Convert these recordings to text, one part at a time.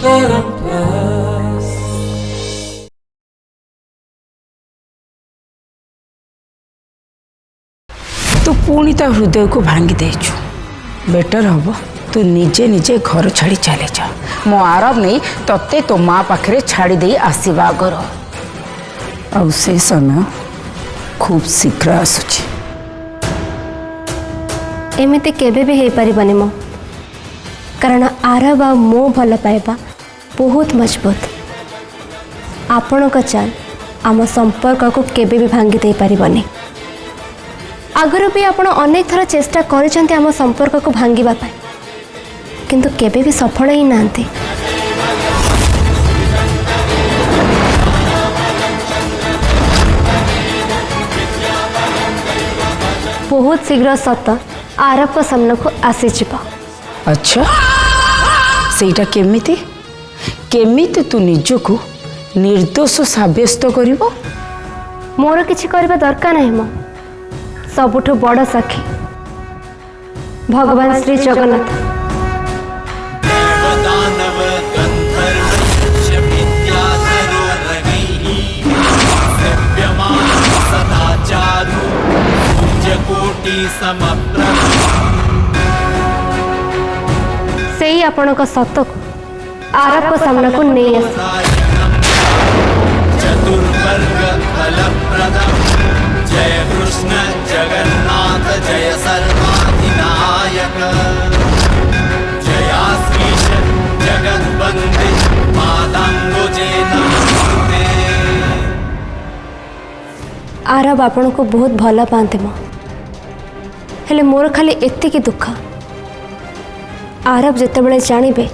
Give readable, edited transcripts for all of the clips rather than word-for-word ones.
तू पुणी ता हृदय को भांगी देचु बेटर हम तू निजे निजे घर छाड़ी चले जा मो आरब नहीं तत्ते तो माँ पाखे छाड़ी दे आसवा आगर आ से समय खूब शीघ्र आसुची एमती केबे भी हो पारिबानी मो कारण आरब आ मो भल पाइबा बहुत मजबूत आपण का चाल आम संपर्क को केबे भी भांगी दे पारिबनी आगर भी आपण अनेक थर चेष्टा करिसेंती आम संपर्क को भांगिबा पाई किंतु केबे भी सफल ही नांती बहुत शीघ्र सत आरब को सामने को आसी जिबा। अच्छा सेटा केमिति केमिति तू निजको निर्दोष साब्यस्त करिवो मोर किछि करबा दरकार नहीं मो सबुठ बड़ साक्षी भगवान श्री जगन्नाथ से ही आपण का सत को आरब को सामने को नहीं आस जय कृष्ण जगन्नाथ जय सर्वाधिनायक जया श्रीश जगद्वंदे पादांबुजे नमस्ते। आरब आपण को बहुत भल पाते मो हेले मोर खाली एतिकी दुख आरब जितेबाला जानवे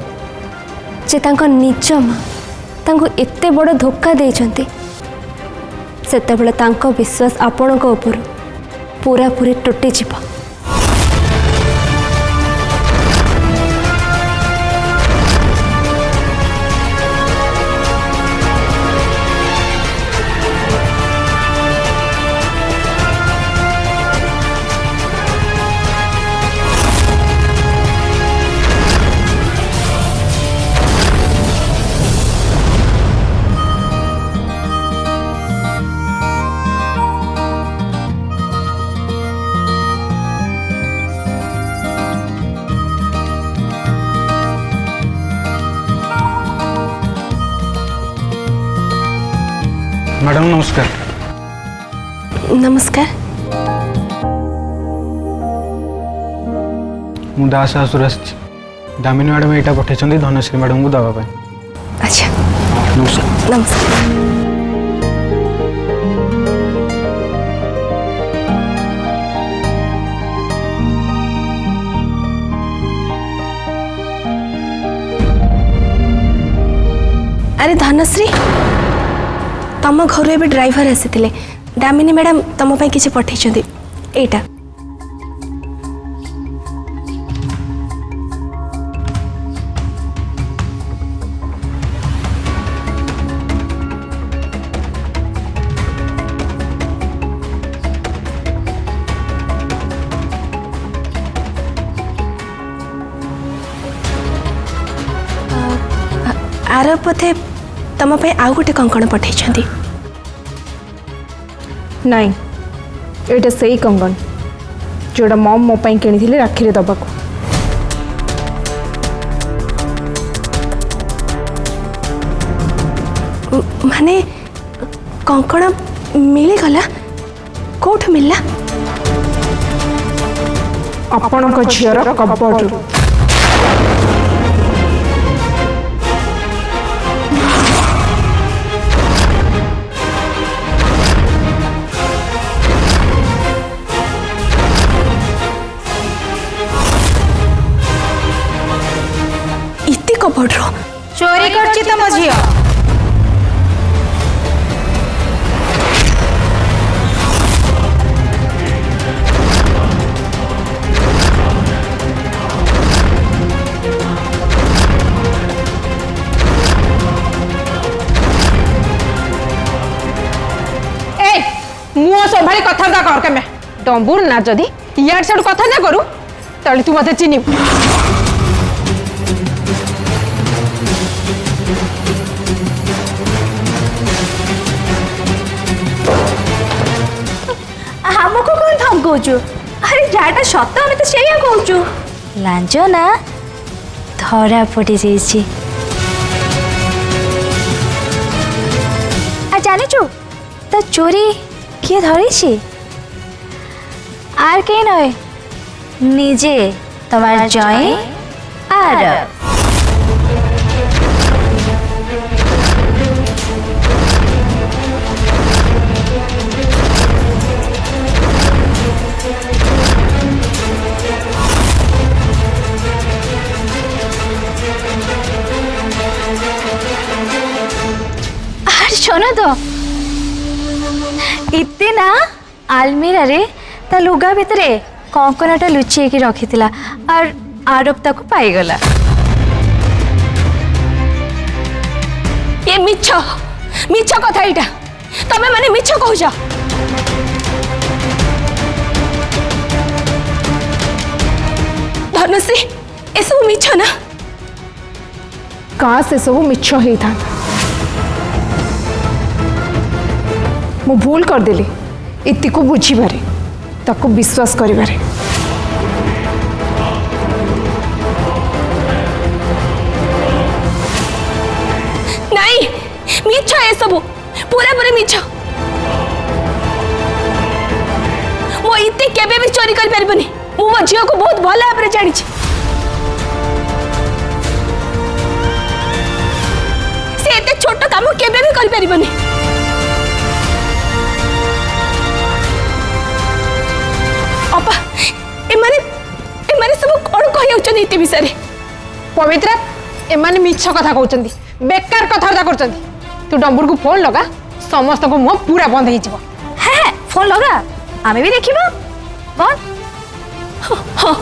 जे तांको निज माँ तांको एते बड़ धोखा देइछंती सेतेबेले तांको विश्वास आपणक उपर पूरा पूरी टूटी जिवो। मैडम नमस्कार। नमस्कार मु दास आसुर दामिनी मैडम यहाँ पठे धनश्री मैडम को दवाई। अच्छा नमस्कार। नमस्कार अरे धनश्री तम घर एवं ड्राइवर आसी दामिनी मैडम तुम किसी पठे एटा आर पथे तुम आउ गोटे कंकण पठे नाई एटा सही कंगन जोड़ा मम मो कि राखी दबा माने कंकण मिलगला कौठ मिलला आपण झीर कबड चोरी करछि तम झियो ए मुओ संभाली कथा कर केमे डंबुर ना जदी यार साडू कथा ना करू तले तू मते चिन्नी कहूचु अरे जाटा सत आम तो से कहूचु लांच ना धरा पड़ी जाइए आ जानिचु तो चोरी किए धरी आर के नए निजे तमार जय आर शोना तो इतने ना आलमीरा रे ता लुगा भितरे कंकनाटा लुचि रखी और आरोप ताको पाईगला ये मिछ मिछ कथा एटा तमे माने मिछ कहूछ धनश्री ए सब मिछ ना का से सब मिछ होई था मु भूल कर देली इति को बुझीबारे ताको विश्वास करिबारे नहीं मिछ ए सब पूरा पूरी मिछ मो इति केबे भी चोरी कर परबनी मु मो झियो को बहुत भल भाबरे जानि छी से एते छोट काम केबे भी कर परबनी अपा एमाने सब कौन कही इति विषय पवित्रा एमाने मिछ कथा कहउचंदी बेकार कथार्ता करचंदी तू डंबुर को फोन लगा समस्त को मुंह पूरा बंद हो जिवो है फोन लगा आमे भी देखिबा बंद हाँ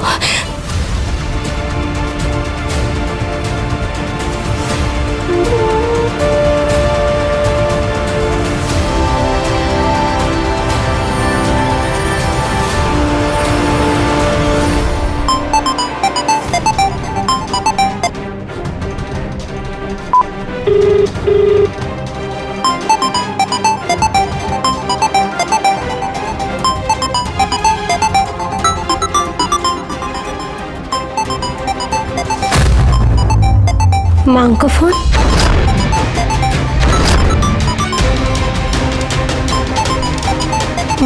मां को फोन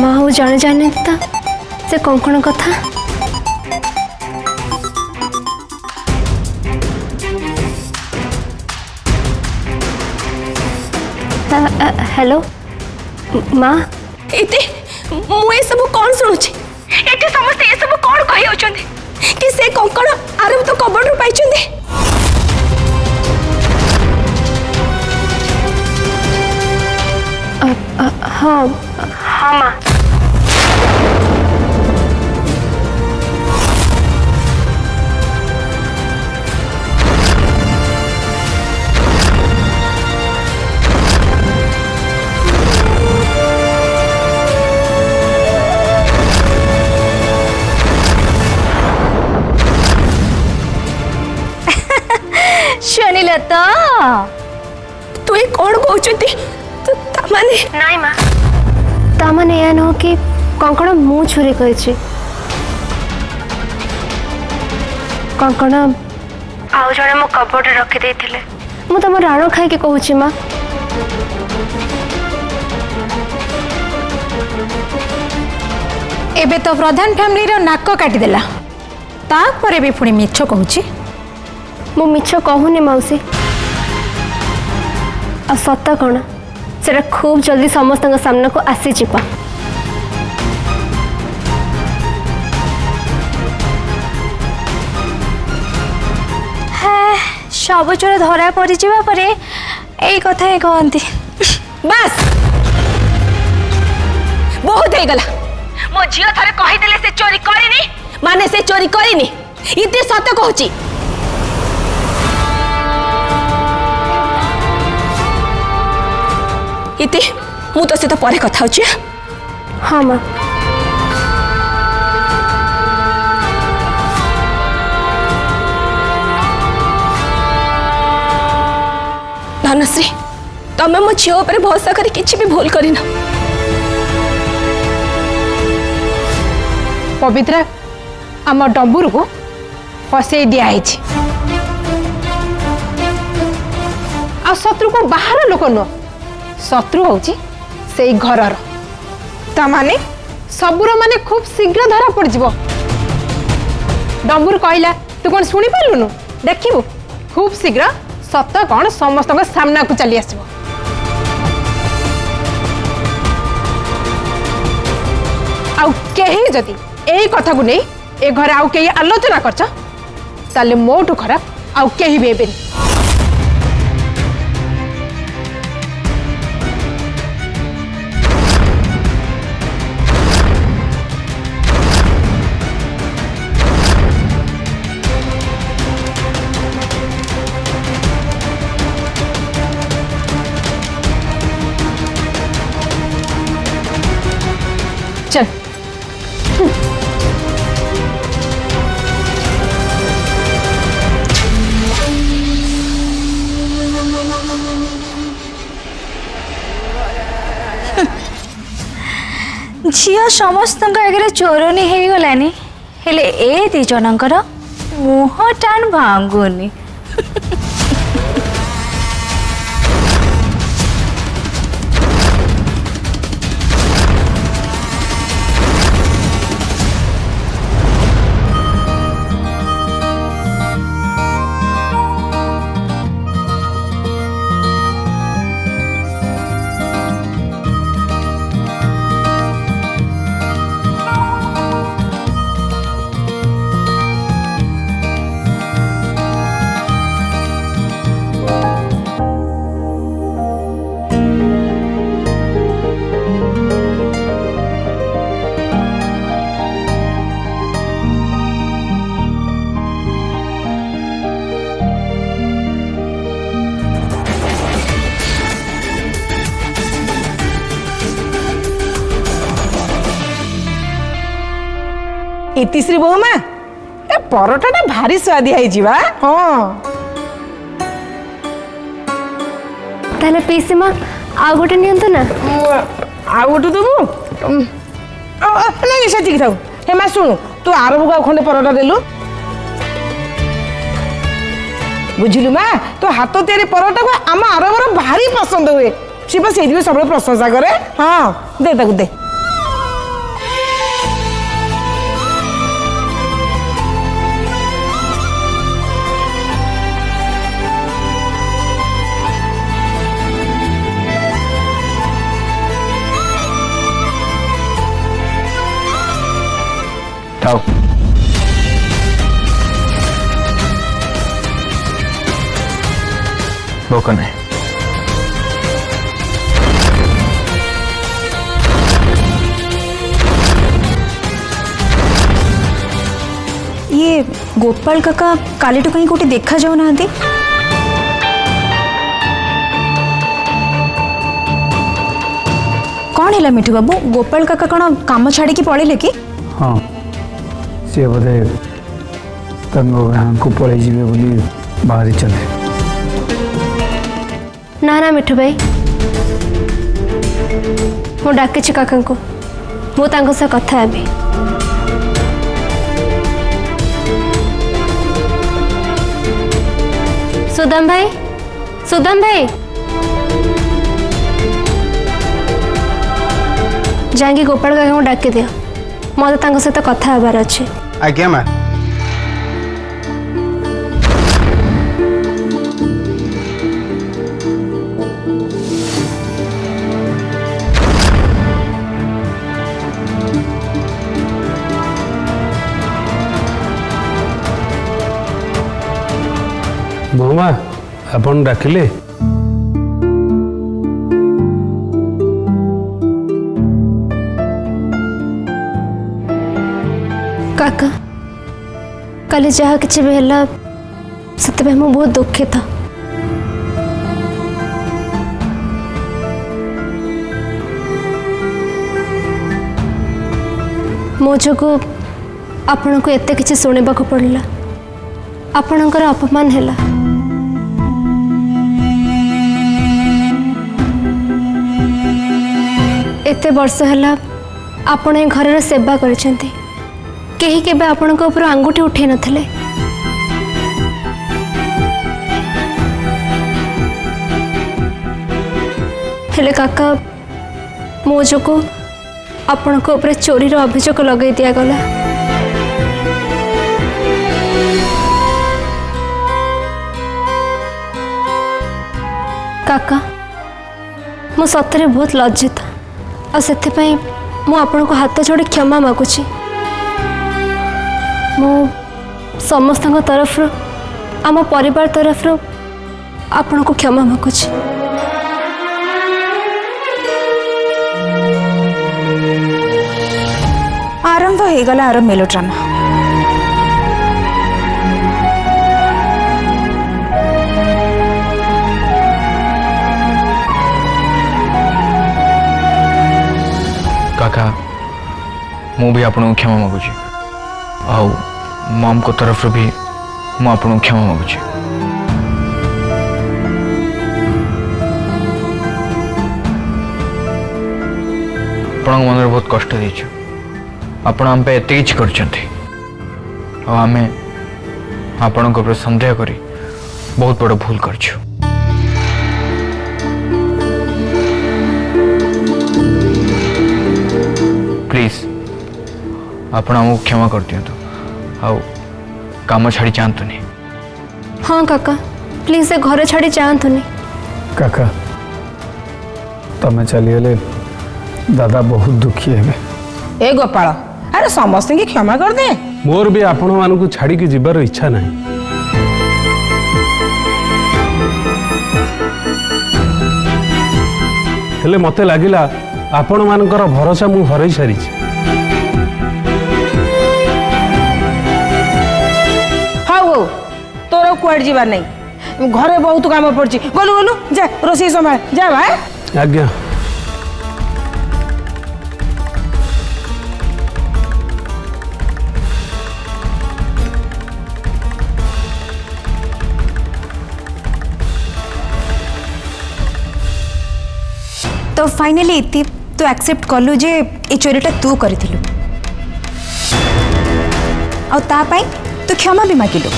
माँ वो जाने जाने था से कंकण कथा हेलो माँ इते मु ए सब कौन सुनुची एते समस्त ए सब कौन कहि होचंदी कि से कंकण आरब तो कबड़ रु पाइचंदी हाँ हाँ माँ शुनिल तो तू ये कौन कहते तो तामाने नहीं माँ तामाने या न कि कंकण मु चोरी करिछि कंकण आउ जणे मो कबोर्ड रखि देथिले मु तम राणो खाइ के कहूछि माँ एबे तो प्रधान फैमिली रो नाक काटी देला तापरे भी पुणी मिछ कहूछि मु मिछ कहूनी मौसी आ सत कौन से खूब जल्दी समस्त सामना को आसी जीवा सब चोर धरा पड़ जावा यही कथा ही कहती बस बहुत हो गला मो झियो थरे कहीदेले से चोरी करिनी माने से चोरी करिनी इते सत कहूची इति मु तो सहित परे कथा होची हाँ माँ धनश्री तमे मो झियो ऊपर भरोसा करी किछि भी भूल करिना पवित्रा आम डम्बुर को फसई दिखाई आ शत्रु को बाहर लोक नुह शत्रु हूँ से घर ताने सबूर माने खूब शीघ्र धरा पड़ जाव डम्बुर कहला तू कौन शुणी पार्लुनु देखिबू खूब शीघ्र सत कौन समस्त सामना को चली आसब जदि यही कथा को नहीं ए घर आउ कहीं आलोचना करछ ताले मोठू खराब आउ कहीं भी हेबेनी चल झील समस्त आगे चोरनी हो गलानी हेले ए दी जनकर मुह टाण भांगुनी इतिश्री बहुमा ए परोटा भारी स्वादी है हाँ ताले पीसी माँ आ गोटे नियंतो ना आ गोटे देबू नहीं सेटिक थाउ हे माँ शुणु तू आरब को खंडे परोटा देलु बुझिलु माँ तो हाथ तैयारी परोटा को आम आरबर भारी पसंद हुए सी बस से सब प्रशंसा करे हाँ दे ताकू दे खाओ भोक नहीं ये गोपाल काका काली कहीं कोटे देखा जाऊ ना कौन है मिठू बाबू गोपाल काका कौन काम छाड़ी की पड़े कि हाँ सी बोधे गाँ को पलि जी बाहरी चले ना ना मिठू भाई मु डाके काका को मु सह कथा हेबी सुदाम भाई जाएंगे गोपाल काका को डाके दियो मत सहित कथा हबार अच्छे आज्ञा माँ बहुमा आपन डाकिले काका काली जहाँ किसी भी है से मु बहुत दुखित मो जो आपण को एत कि शुणा पड़ा आपणकर अपमान है एते वर्ष है आपण घर सेवा कर कहीं केबे आपणक ऊपर आंगुठी उठे नथिले। हेले काका मो जो को आपणक ऊपर चोरीर अभियोग लगे दिया गला। काका मु सतरे बहुत लज्जित आ सेथिपाई मु आपन को हाथ जोड़ी क्षमा मागुची। मु समस्त तरफ आम परिवार तरफ आपन को क्षमा मागुची। आरंभ हो गला आर मेलोड्रामा। काका मु भी आपन क्षमा मागुची आउ मम को तरफ भी मु आपन क्षमा मागुची। आपण मन बहुत कष्ट देछु आपण हम पे एते किछ करछंती आ हमें आपण को संदेह करी बहुत बड़ भूल करछु। प्लीज आपण हमको क्षमा कर दियंतु आउ काम छाड़ी चाहतुनी। हाँ काका प्लीज से घर छाड़ी चाहतुनी। काका तमें चलीगले दादा बहुत दुखी है। ए गोपाल अरे समस्त की क्षमा कर दे। मोर भी आपण मानू छाड़ी की जीवार इच्छा नहीं। हेले मते लागिला आपण मानकर भरोसा मु हरई सारी। हाँ हो तोर कुआड़ जीवार नहीं घरे बहुत काम पड़ी गलु गलु जा रोषे संभाल जा भाई। आज्ञा। तो फाइनली इति तू एक्सेप्ट कलु जे ए चोरीटा तू करिथिलु आ ता पाई तू क्षमा भी मागिलु।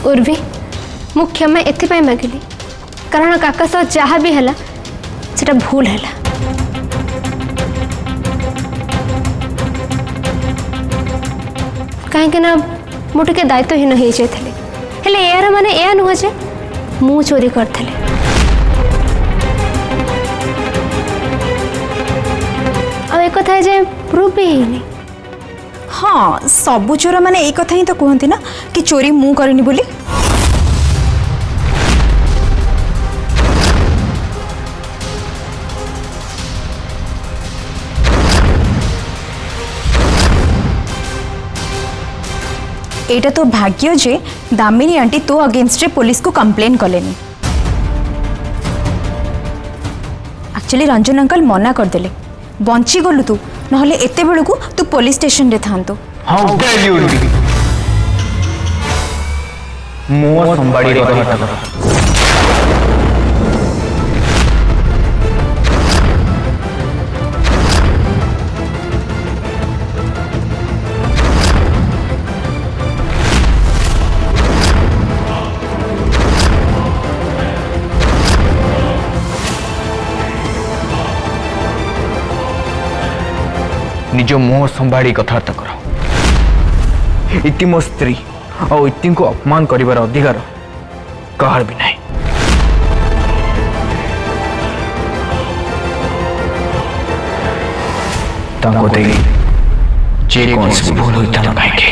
उर्वी मु क्षमा एथि मागिली कारण काका सह जहाँ भी है सेटा भूल है। कहीं मुझे दायित्वहीन हो जाते यार माने या नुह जे मु चोरी करते। एक कथा जे प्रूफ भी है। हाँ सबु चोर मैंने एक कथा ही तो कहती ना कि चोरी मु करनी बोली। एटा तो भाग्य जे दामिनी आंटी तो अगेंस्ट पुलिस को कंप्लेन कलेनी। एक्चुअली रंजन अंकल मना करदेले बंची गलु तू नहले एते बेलू को तू पुलिस स्टेशन रे थांतो। हाउ डेयर यू मो संबाड़ी कथा कर। निज मुह संभाड़ी कथबार्ता कर। इति मो स्त्री और इति को अपमान करिवार अधिकार कहार भी नहीं। ताको दे जे कौन सी भूल होता ना कहेंगे।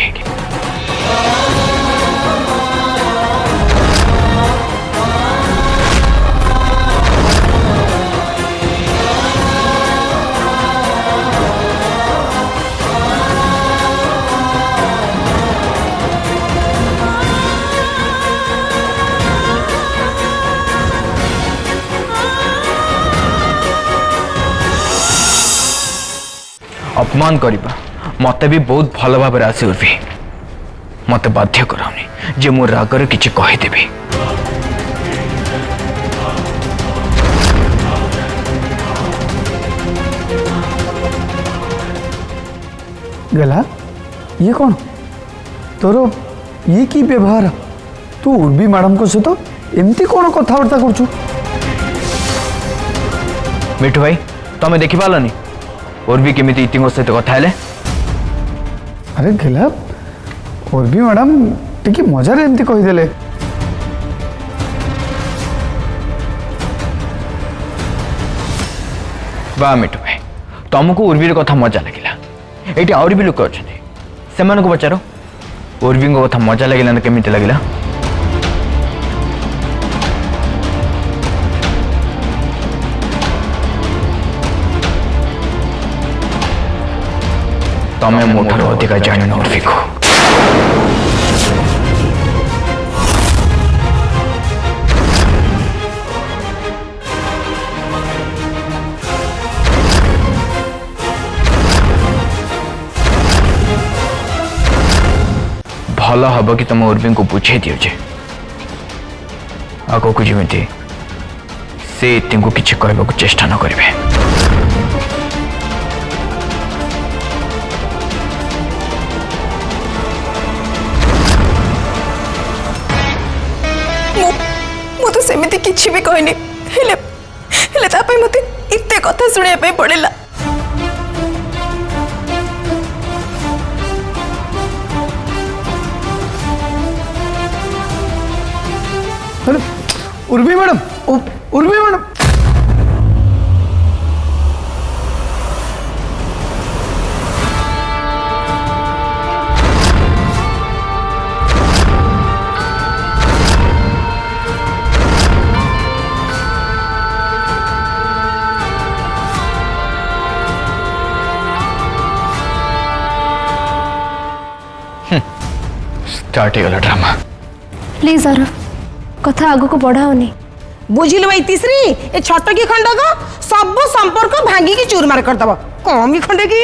अपमान करिबा मते भी बहुत भल भाव आसी उर्वी मत बाध्य कराऊनी जे मो रागर किछि कहिदेबी। गला ये कौन तोर ये की व्यवहार तू उर्वी मैडम को सहित एमती कौन कथबार्ता करछु? मिठू भाई तमें देखि पालनी उर्वी केमिति इतिंग सहित कथा हेले? अरे गला उर्वी मैडम टिकी मजार एमती कहीदेले। वाह मिठू भाई तुमको उर्वीर कथा मजा लगिला। एटी आउरी भी लोक अच्छे से पचारो उर्वी कथा मजा लगिला केमिति लगिला? तमें मोठार अधिक जान उर्वी को भल हम कि तुम उर्वी को बुझे दियो जे आग को जमी से इतिंग किसी कहवाक चेष्टा न करेंगे। तो सेमिति किछि भी कहनी हेले हेले तापै मते इते कथा सुनिया पे पड़ेला। अरे Urvi madam Urvi madam start हो गला ड्रामा। प्लीज आरव कथा आगु को बढ़ाओनी। बुझिल भाई तीसरी ए छटकी खंडक सब संपर्क भांगी की चूरमार करदब कम खंडे की